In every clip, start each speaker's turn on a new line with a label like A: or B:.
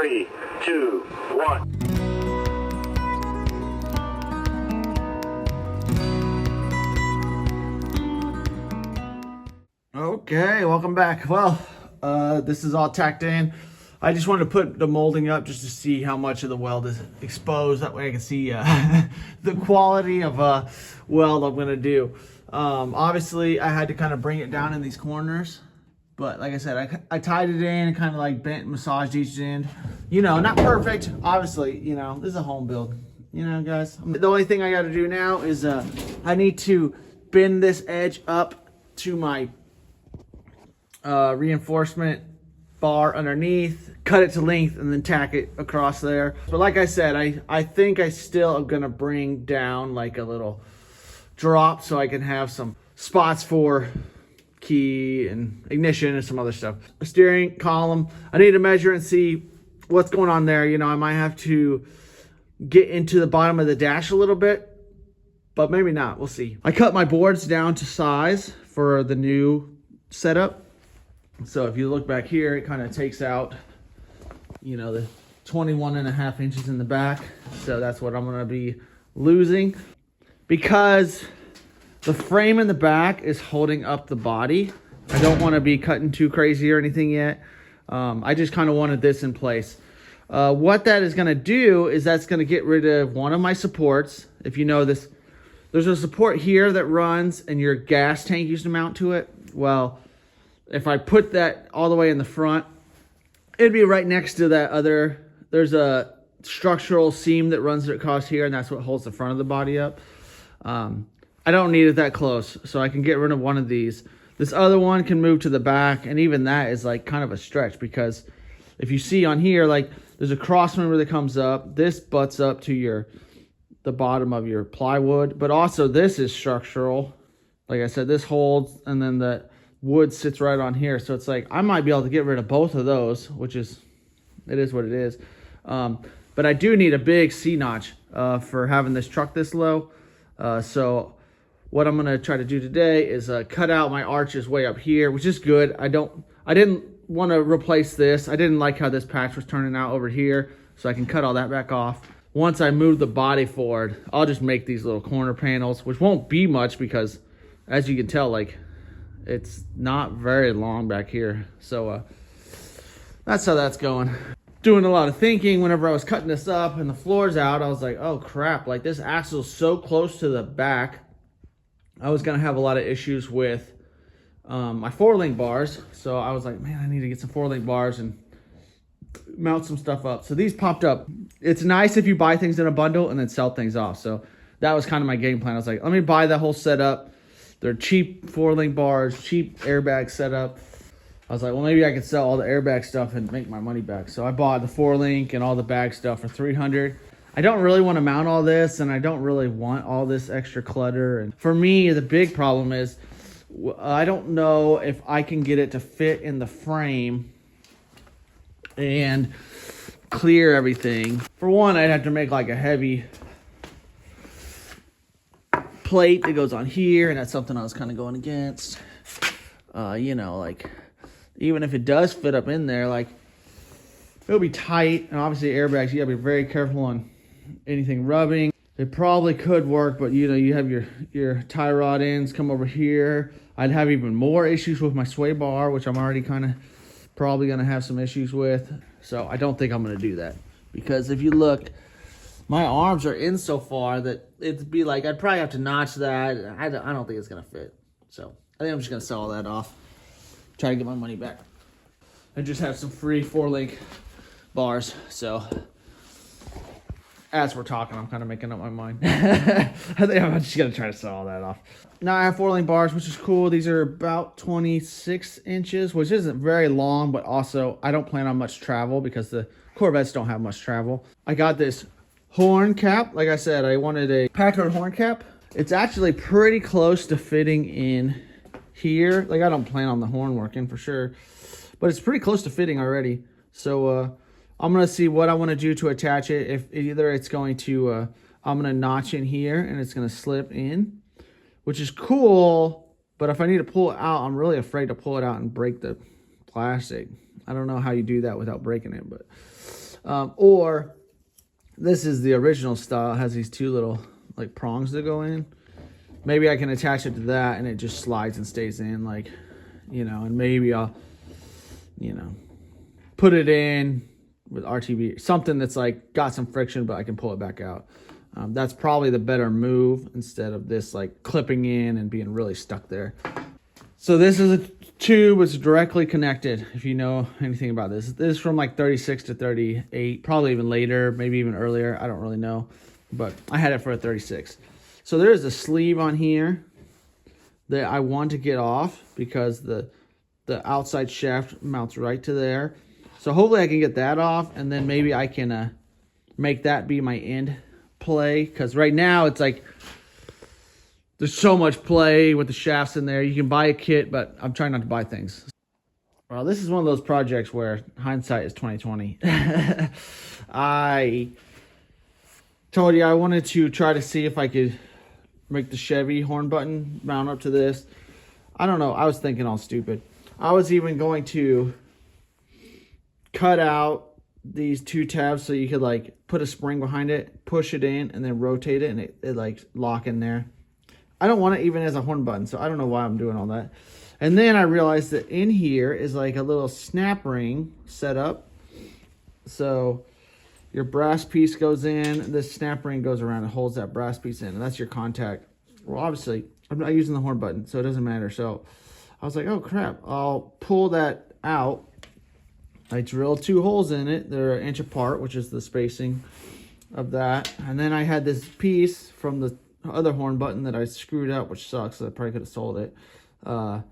A: 3, 2, 1.
B: Okay, welcome back. Well, this is all tacked in. I just wanted to put the molding up just to see how much of the weld is exposed. That way I can see the quality of weld I'm gonna do. Obviously, I had to kind of bring it down in these corners, but like I said, I tied it in and kind of like bent and massaged each end. You know, not perfect, obviously. You know, this is a home build. You know, guys. The only thing I got to do now is I need to bend this edge up to my reinforcement bar underneath, cut it to length, and then tack it across there. But like I said, I think I still am gonna bring down like a little drop so I can have some spots for key and ignition and some other stuff. A steering column, I need to measure and see what's going on there. You know, I might have to get into the bottom of the dash a little bit, but maybe not, we'll see. I cut my boards down to size for the new setup. So if you look back here, it kind of takes out, you know, the 21.5 inches in the back. So that's what I'm going to be losing, because the frame in the back is holding up the body. I don't want to be cutting too crazy or anything yet. I just kind of wanted this in place. What that is going to do is that's going to get rid of one of my supports. If you know this, there's a support here that runs and your gas tank used to mount to it. Well, if I put that all the way in the front, it'd be right next to that other, there's a structural seam that runs across here, and that's what holds the front of the body up. I don't need it that close, so I can get rid of one of these. This other one can move to the back, and even that is like kind of a stretch, because if you see on here, like there's a cross member that comes up. This butts up to the bottom of your plywood, but also this is structural. Like I said, this holds, and then the wood sits right on here. So it's like I might be able to get rid of both of those, which is, it is what it is. But I do need a big C-notch for having this truck this low. So what I'm going to try to do today is cut out my arches way up here, which is good. I didn't want to replace this. I didn't like how this patch was turning out over here, so I can cut all that back off. Once I move the body forward, I'll just make these little corner panels, which won't be much because, as you can tell, like, it's not very long back here. So that's how that's going. Doing a lot of thinking whenever I was cutting this up and the floor's out. I was like, oh crap, like this axle's so close to the back. I was gonna have a lot of issues with my 4-link bars. So I was like, man, I need to get some 4-link bars and mount some stuff up. So these popped up. It's nice if you buy things in a bundle and then sell things off. So that was kind of my game plan. I was like, let me buy the whole setup. They're cheap 4-link bars, cheap airbag setup. I was like, well, maybe I could sell all the airbag stuff and make my money back. So I bought the 4-link and all the bag stuff for $300. I don't really want to mount all this, and I don't really want all this extra clutter. And for me, the big problem is I don't know if I can get it to fit in the frame and clear everything. For one, I'd have to make like a heavy plate that goes on here, and that's something I was kind of going against. You know, like even if it does fit up in there, like it'll be tight, and obviously airbags, you gotta be very careful on anything rubbing. It probably could work, but you know, you have your tie rod ends come over here. I'd have even more issues with my sway bar, which I'm already kind of probably gonna have some issues with. So I don't think I'm gonna do that, because if you look, my arms are in so far that it'd be like, I'd probably have to notch that. I don't think it's going to fit. So I think I'm just going to sell all that off. Try to get my money back. And just have some free 4-link bars. So as we're talking, I'm kind of making up my mind. I think I'm just going to try to sell all that off. Now I have 4-link bars, which is cool. These are about 26 inches, which isn't very long, but also I don't plan on much travel because the Corvettes don't have much travel. I got this horn cap. Like I said, I wanted a Packard horn cap. It's actually pretty close to fitting in here. Like I don't plan on the horn working for sure, but it's pretty close to fitting already. So I'm gonna see what I want to do to attach it. If either it's going to I'm gonna notch in here and it's gonna slip in, which is cool, but if I need to pull it out, I'm really afraid to pull it out and break the plastic. I don't know how you do that without breaking it, but or this is the original style. It has these two little like prongs that go in. Maybe I can attach it to that and it just slides and stays in, like, you know, and maybe I'll, you know, put it in with RTB, something that's like got some friction, but I can pull it back out. That's probably the better move instead of this like clipping in and being really stuck there. So this is a tube. It's directly connected. If you know anything about this, this is from like 36 to 38, probably even later, maybe even earlier. I don't really know, but I had it for a 36. So there is a sleeve on here that I want to get off because the outside shaft mounts right to there. So hopefully I can get that off, and then maybe I can make that be my end play, because right now it's like there's so much play with the shafts in there. You can buy a kit, but I'm trying not to buy things. Well, this is one of those projects where hindsight is 2020. I told you I wanted to try to see if I could make the Chevy horn button mount up to this. I don't know. I was thinking all stupid. I was even going to cut out these two tabs so you could like put a spring behind it, push it in, and then rotate it, and it like lock in there. I don't want it even as a horn button, so I don't know why I'm doing all that. And then I realized that in here is like a little snap ring set up. So your brass piece goes in, this snap ring goes around and holds that brass piece in, and that's your contact. Well, obviously, I'm not using the horn button, so it doesn't matter. So I was like, oh crap, I'll pull that out. I drilled 2 holes in it. They're an inch apart, which is the spacing of that. And then I had this piece from the other horn button that I screwed up, which sucks. So I probably could have sold it. And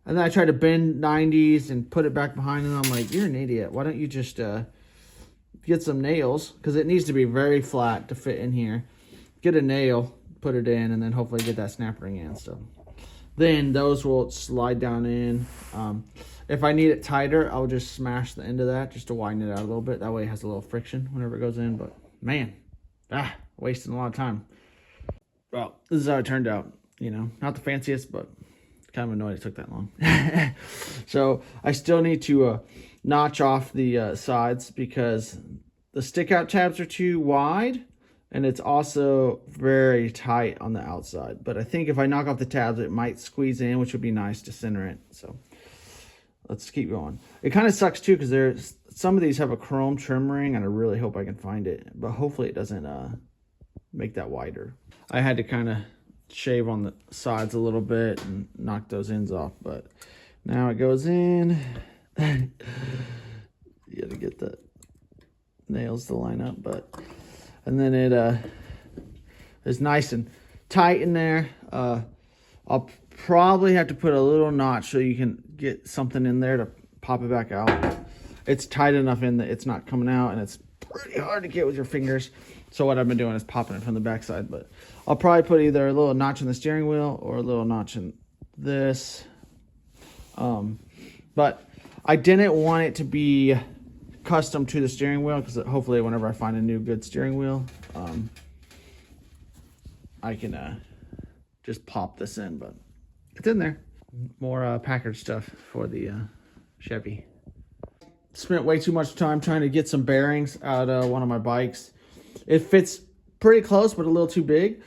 B: then I tried to bend 90s and put it back behind, and I'm like, you're an idiot. Why don't you just get some nails? Because it needs to be very flat to fit in here. Get a nail, put it in, and then hopefully get that snap ring in. So then those will slide down in. If I need it tighter, I'll just smash the end of that just to widen it out a little bit. That way it has a little friction whenever it goes in. But man, wasting a lot of time. Well, this is how it turned out. You know, not the fanciest, but kind of annoyed it took that long. So I still need to notch off the sides because the stick out tabs are too wide, and it's also very tight on the outside. But I think if I knock off the tabs, it might squeeze in, which would be nice to center it. So let's keep going. It kind of sucks too because there's some of these have a chrome trim ring, and I really hope I can find it, but hopefully it doesn't make that wider. I had to kind of shave on the sides a little bit and knock those ends off, but now it goes in. You gotta get the nails to line up, and then it is nice and tight in there. I'll probably have to put a little notch so you can get something in there to pop it back out. It's tight enough in that it's not coming out, and it's pretty hard to get with your fingers. So what I've been doing is popping it from the backside, but I'll probably put either a little notch in the steering wheel or a little notch in this. But I didn't want it to be custom to the steering wheel because hopefully whenever I find a new good steering wheel, I can just pop this in, but it's in there. More Packard stuff for the Chevy. Spent way too much time trying to get some bearings out of one of my bikes. It fits pretty close, but a little too big.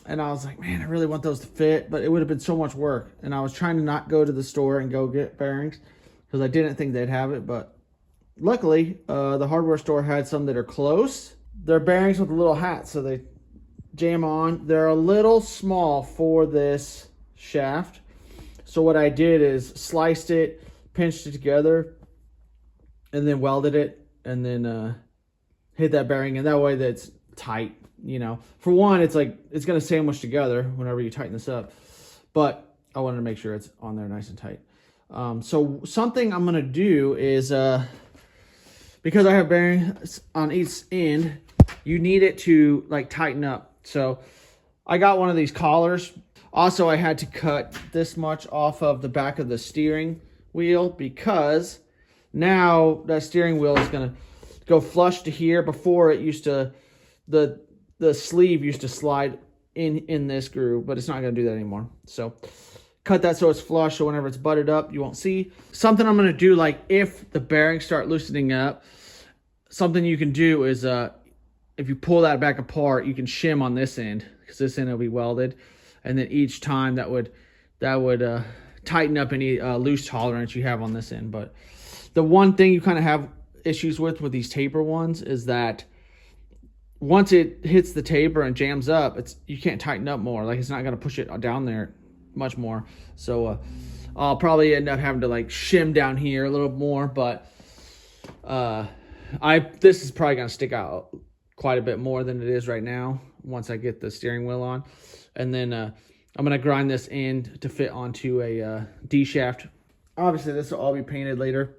B: And I was like, man, I really want those to fit, but it would have been so much work. And I was trying to not go to the store and go get bearings because I didn't think they'd have it. But luckily, the hardware store had some that are close. They're bearings with a little hat, so they jam on. They're a little small for this shaft. So what I did is sliced it, pinched it together, and then welded it, and then hit that bearing, and that way that's tight. You know, for one, it's like it's gonna sandwich together whenever you tighten this up, but I wanted to make sure it's on there nice and tight. So something I'm gonna do is because I have bearings on each end, you need it to like tighten up. So I got one of these collars. Also, I had to cut this much off of the back of the steering wheel because now that steering wheel is gonna go flush to here. Before it used to, the sleeve used to slide in this groove, but it's not going to do that anymore. So cut that so it's flush, so whenever it's butted up, you won't see. Something I'm going to do, like if the bearings start loosening up, something you can do is if you pull that back apart, you can shim on this end, because this end will be welded, and then each time that would tighten up any loose tolerance you have on this end. But the one thing you kind of have issues with these taper ones is that once it hits the taper and jams up, you can't tighten up more. Like, it's not going to push it down there much more. So I'll probably end up having to like shim down here a little more, but this is probably going to stick out quite a bit more than it is right now once I get the steering wheel on. And then I'm going to grind this end to fit onto a D shaft. Obviously this will all be painted later,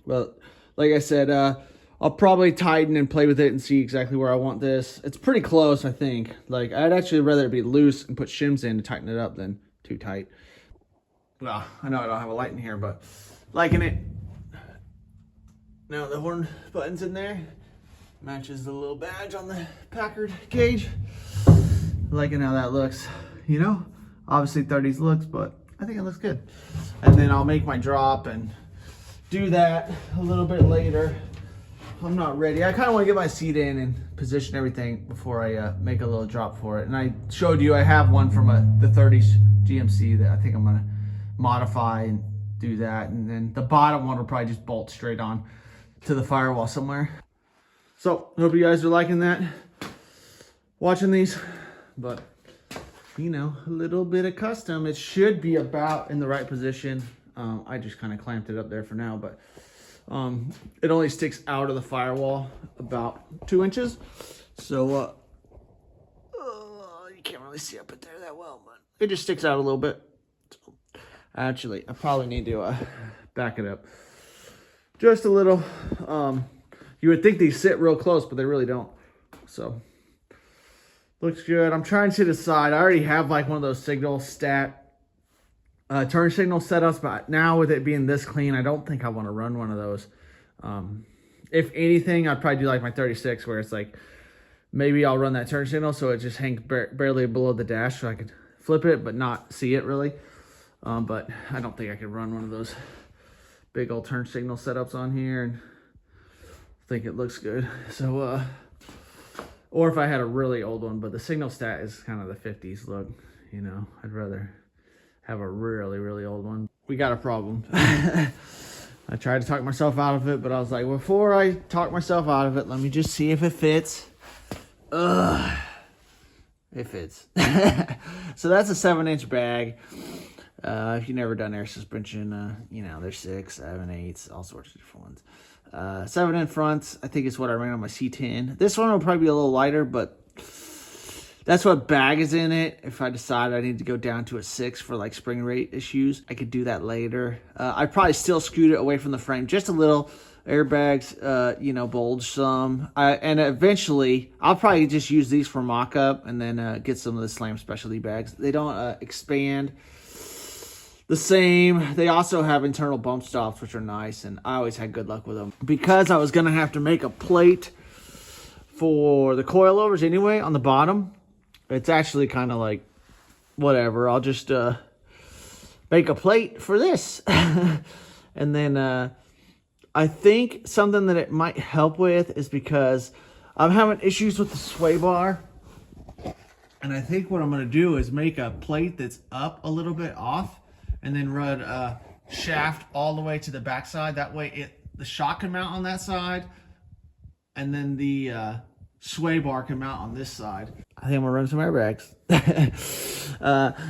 B: but like I said, I'll probably tighten and play with it and see exactly where I want this. It's pretty close, I think. Like, I'd actually rather it be loose and put shims in to tighten it up than too tight. Well, I know I don't have a light in here, but liking it. Now the horn button's in there. Matches the little badge on the Packard gauge. Liking how that looks. You know, obviously 30s looks, but I think it looks good. And then I'll make my drop and do that a little bit later. I'm not ready. I kind of want to get my seat in and position everything before I make a little drop for it. And I showed you I have one from the 30s GMC that I think I'm going to modify and do that. And then the bottom one will probably just bolt straight on to the firewall somewhere. So I hope you guys are liking that, watching these. But, you know, a little bit of custom. It should be about in the right position. I just kind of clamped it up there for now, but it only sticks out of the firewall about 2 inches. So you can't really see up it there that well, but it just sticks out a little bit. So, actually, I probably need to back it up just a little. You would think these sit real close, but they really don't. So looks good. I'm trying to decide. I already have like one of those signal stat turn signal setups, but now with it being this clean, I don't think I want to run one of those. If anything, I'd probably do like my 36, where it's like maybe I'll run that turn signal so it just hangs barely below the dash, so I could flip it but not see it really. But I don't think I could run one of those big old turn signal setups on here and think it looks good. So or if I had a really old one, but the signal stat is kind of the 50s look, you know. I'd rather have a really, really old one. We got a problem. I tried to talk myself out of it, but I was like, before I talk myself out of it, let me just see if it fits. Ugh. It fits. So that's a 7-inch bag. If you've never done air suspension, you know, there's 6, 7, 8, all sorts of different ones. 7 in front, I think is what I ran on my C10. This one will probably be a little lighter, but that's what bag is in it. If I decide I need to go down to a 6 for like spring rate issues, I could do that later. I'd probably still scoot it away from the frame just a little. Airbags, you know, bulge some. And eventually, I'll probably just use these for mock-up and then get some of the Slam specialty bags. They don't expand the same. They also have internal bump stops, which are nice, and I always had good luck with them. Because I was going to have to make a plate for the coilovers anyway on the bottom, it's actually kind of like, whatever, I'll just make a plate for this. And then I think something that it might help with is because I'm having issues with the sway bar. And I think what I'm going to do is make a plate that's up a little bit off and then run a shaft all the way to the back side. That way the shock can mount on that side, and then the sway bar can mount on this side. I think I'm gonna run some airbags.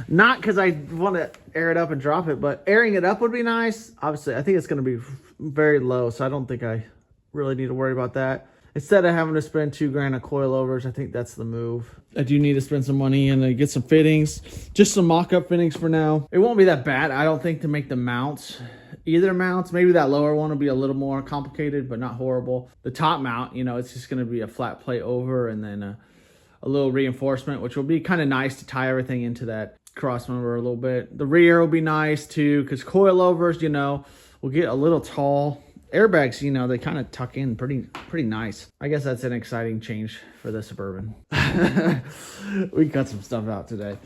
B: Not because I want to air it up and drop it, but airing it up would be nice. Obviously, I think it's going to be very low, so I don't think I really need to worry about that. Instead of having to spend $2,000 on coilovers, I think that's the move. I do need to spend some money and get some fittings, just some mock-up fittings for now. It won't be that bad, I don't think, to make the mounts. Either mounts, maybe that lower one will be a little more complicated, but not horrible. The top mount, you know, it's just going to be a flat plate over and then a little reinforcement, which will be kind of nice to tie everything into that cross member a little bit. The rear will be nice too, because coilovers, you know, will get a little tall. Airbags, you know, they kind of tuck in pretty nice. I guess that's an exciting change for the Suburban. We cut some stuff out today.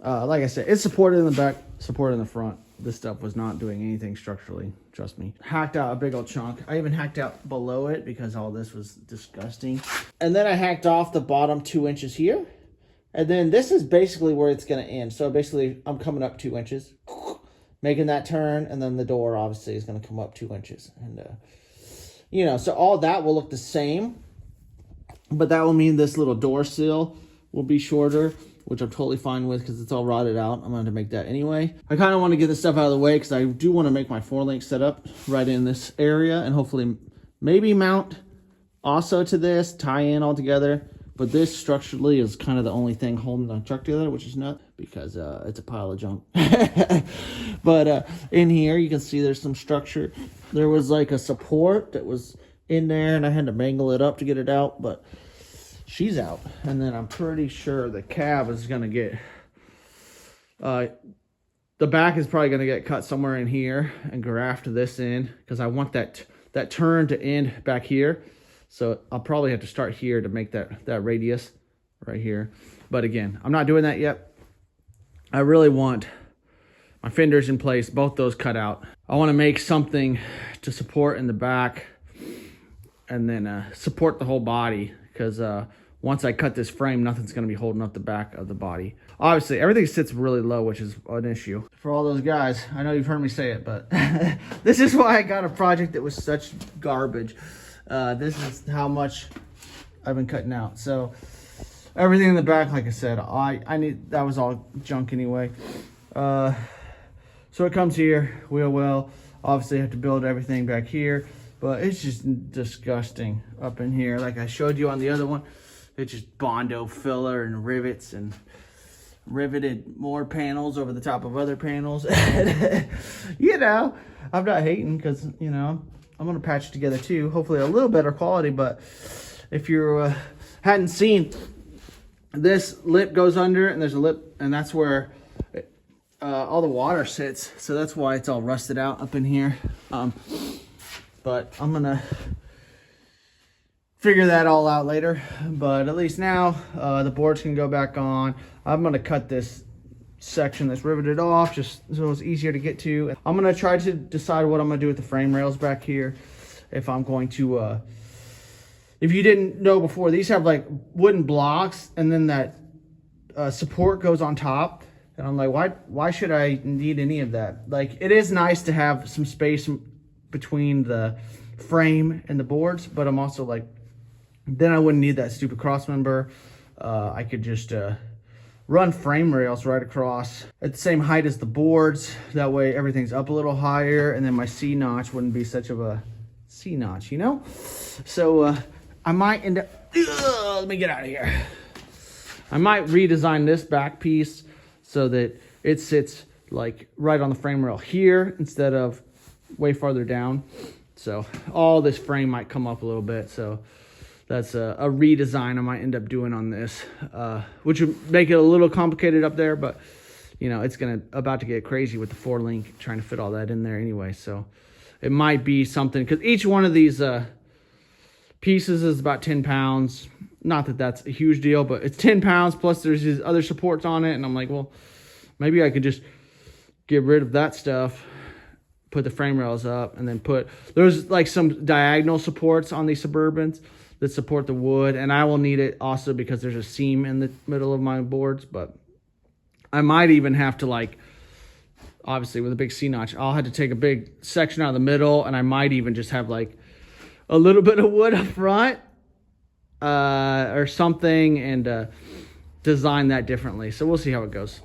B: Like I said, it's supported in the back, supported in the front. This stuff was not doing anything structurally, trust me. Hacked out a big old chunk. I even hacked out below it because all this was disgusting. And then I hacked off the bottom 2 inches here. And then this is basically where it's gonna end. So basically I'm coming up 2 inches, making that turn, and then the door obviously is gonna come up 2 inches. And you know, so all that will look the same, but that will mean this little door sill will be shorter, which I'm totally fine with because it's all rotted out. I'm going to make that anyway. I kind of want to get this stuff out of the way because I do want to make my 4-link setup right in this area and hopefully maybe mount also to this, tie in all together. But this structurally is kind of the only thing holding the truck together, which is nuts because it's a pile of junk. But in here, you can see there's some structure. There was like a support that was in there and I had to mangle it up to get it out, but she's out. And then I'm pretty sure the cab is going to get, the back is probably going to get cut somewhere in here and graft this in because I want that turn to end back here. So I'll probably have to start here to make that radius right here. But again, I'm not doing that yet. I really want my fenders in place, both those cut out. I want to make something to support in the back and then support the whole body because once I cut this frame, nothing's going to be holding up the back of the body. Obviously, everything sits really low, which is an issue. For all those guys, I know you've heard me say it, but this is why I got a project that was such garbage. This is how much I've been cutting out. So everything in the back, like I said, I need, that was all junk anyway. So it comes here, wheel well. Obviously I have to build everything back here, but it's just disgusting up in here. Like I showed you on the other one, it's just Bondo filler and rivets and riveted more panels over the top of other panels. You know, I'm not hating because, you know, I'm going to patch it together too. Hopefully a little better quality, but if you hadn't seen, this lip goes under and there's a lip and that's where all the water sits. So that's why it's all rusted out up in here. But I'm going to figure that all out later. But at least now the boards can go back on. I'm going to cut this section that's riveted off just so it's easier to get to. I'm going to try to decide what I'm going to do with the frame rails back here. If I'm going to, if you didn't know before, these have like wooden blocks and then that support goes on top. And I'm like, why should I need any of that? Like, it is nice to have some space between the frame and the boards, but I'm also like, then I wouldn't need that stupid cross member. I could just run frame rails right across at the same height as the boards. That way everything's up a little higher and then my C-notch wouldn't be such of a C-notch, you know? So I might end up, let me get out of here. I might redesign this back piece so that it sits like right on the frame rail here instead of way farther down. So all this frame might come up a little bit. So that's a redesign I might end up doing on this, which would make it a little complicated up there, but you know, it's about to get crazy with the 4-link trying to fit all that in there anyway. So it might be something, because each one of these pieces is about 10 pounds. Not that that's a huge deal, but it's 10 pounds plus there's these other supports on it. And I'm like, well, maybe I could just get rid of that stuff, put the frame rails up, and then there's like some diagonal supports on these Suburbans that support the wood. And I will need it also because there's a seam in the middle of my boards. But I might even have to, like, obviously with a big C-notch, I'll have to take a big section out of the middle, and I might even just have like a little bit of wood up front or something, and design that differently. So we'll see how it goes.